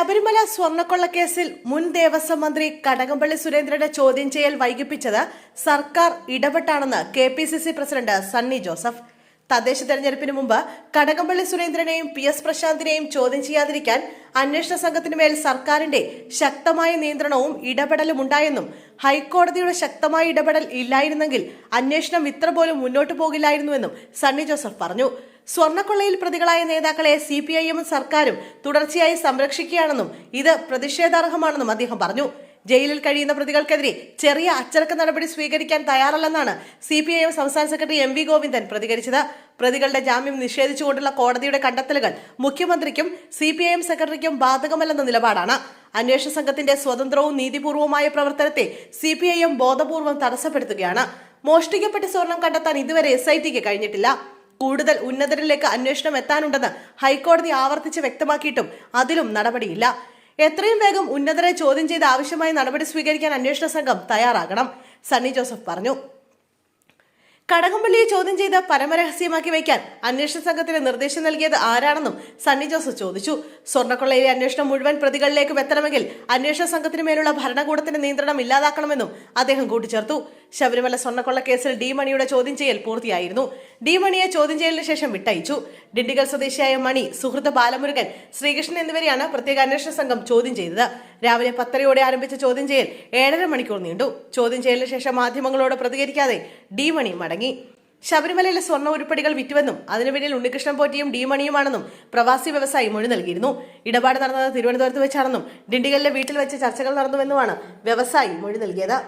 ശബരിമല സ്വർണ്ണക്കൊള്ളക്കേസിൽ മുൻ ദേവസ്വം മന്ത്രി കടകംപള്ളി സുരേന്ദ്രന്റെ ചോദ്യം ചെയ്യൽ വൈകിപ്പിച്ചത് സർക്കാർ ഇടപെട്ടാണെന്ന് KPCC പ്രസിഡന്റ് സണ്ണി ജോസഫ്. തദ്ദേശ തെരഞ്ഞെടുപ്പിന് മുമ്പ് കടകംപള്ളി സുരേന്ദ്രനെയും PS പ്രശാന്തിനെയും ചോദ്യം ചെയ്യാതിരിക്കാൻ അന്വേഷണ സംഘത്തിനുമേൽ സർക്കാരിന്റെ ശക്തമായ നിയന്ത്രണവും ഇടപെടലും ഉണ്ടായെന്നും ഹൈക്കോടതിയുടെ ശക്തമായ ഇടപെടൽ ഇല്ലായിരുന്നെങ്കിൽ അന്വേഷണം ഇത്ര പോലും മുന്നോട്ടു പോകില്ലായിരുന്നുവെന്നും സണ്ണി ജോസഫ് പറഞ്ഞു. സ്വർണ്ണക്കൊള്ളയിൽ പ്രതികളായ നേതാക്കളെ CPIM സർക്കാരും തുടർച്ചയായി സംരക്ഷിക്കുകയാണെന്നും ഇത് പ്രതിഷേധാർഹമാണെന്നും അദ്ദേഹം പറഞ്ഞു. ജയിലിൽ കഴിയുന്ന പ്രതികൾക്കെതിരെ ചെറിയ അച്ചടക്ക നടപടി സ്വീകരിക്കാൻ തയ്യാറല്ലെന്നാണ് CPIM സംസ്ഥാന സെക്രട്ടറി MV ഗോവിന്ദൻ പ്രതികരിച്ചത്. പ്രതികളുടെ ജാമ്യം നിഷേധിച്ചുകൊണ്ടുള്ള കോടതിയുടെ കണ്ടെത്തലുകൾ മുഖ്യമന്ത്രിക്കും CPIM സെക്രട്ടറിക്കും ബാധകമല്ലെന്ന നിലപാടാണ്. അന്വേഷണ സംഘത്തിന്റെ സ്വതന്ത്രവും നീതിപൂർവമായ പ്രവർത്തനത്തെ CPIM ബോധപൂർവം തടസ്സപ്പെടുത്തുകയാണ്. മോഷ്ടിക്കപ്പെട്ട സ്വർണം കണ്ടെത്താൻ ഇതുവരെ SITക്ക് കഴിഞ്ഞിട്ടില്ല. കൂടുതൽ ഉന്നതരിലേക്ക് അന്വേഷണം എത്താനുണ്ടെന്ന് ഹൈക്കോടതി ആവർത്തിച്ച് വ്യക്തമാക്കിയിട്ടും അതിലും നടപടിയില്ല. എത്രയും വേഗം ഉന്നതരെ ചോദ്യം ചെയ്ത് ആവശ്യമായ നടപടി സ്വീകരിക്കാൻ അന്വേഷണ സംഘം തയ്യാറാകണം, സണ്ണി ജോസഫ് പറഞ്ഞു. കടകംപള്ളിയെ ചോദ്യം ചെയ്ത് പരമരഹസ്യമാക്കി വയ്ക്കാൻ അന്വേഷണ സംഘത്തിന് നിർദ്ദേശം നൽകിയത് ആരാണെന്നും സണ്ണി ജോസഫ് ചോദിച്ചു. സ്വർണ്ണക്കൊള്ളയിലെ അന്വേഷണം മുഴുവൻ പ്രതികളിലേക്കും എത്തണമെങ്കിൽ അന്വേഷണ സംഘത്തിന് മേലുള്ള ഭരണകൂടത്തിന്റെ നിയന്ത്രണം ഇല്ലാതാക്കണമെന്നും അദ്ദേഹം കൂട്ടിച്ചേർത്തു. ശബരിമല സ്വർണ്ണക്കൊള്ള കേസിൽ D മണിയുടെ ചോദ്യം ചെയ്യൽ പൂർത്തിയായിരുന്നു. D മണിയെ ചോദ്യം ചെയ്യലിന് ശേഷം വിട്ടയച്ചു. ഡിണ്ടിഗൽ സ്വദേശിയായ മണി, സുഹൃത്ത് ബാലമുരുകൻ, ശ്രീകൃഷ്ണൻ എന്നിവരെയാണ് പ്രത്യേക അന്വേഷണ സംഘം ചോദ്യം ചെയ്തത്. രാവിലെ 10:30 ആരംഭിച്ച ചോദ്യം ചെയ്യൽ 7.5 മണിക്കൂർ നീണ്ടു. ചോദ്യം ചെയ്യലിന് ശേഷം മാധ്യമങ്ങളോട് പ്രതികരിക്കാതെ D മണി മടങ്ങി. ശബരിമലയിലെ സ്വർണ്ണ ഉരുപ്പടികൾ വിറ്റുവെന്നും അതിനു പിന്നിൽ ഉണ്ണികൃഷ്ണൻ പോറ്റിയും D മണിയുമാണെന്നും പ്രവാസി വ്യവസായി മൊഴി നൽകിയിരുന്നു. ഇടപാട് നടന്നത് തിരുവനന്തപുരത്ത് വെച്ചാണെന്നും ഡിണ്ടിഗലിലെ വീട്ടിൽ വെച്ച് ചർച്ചകൾ നടന്നുവെന്നുമാണ് വ്യവസായി മൊഴി നൽകിയത്.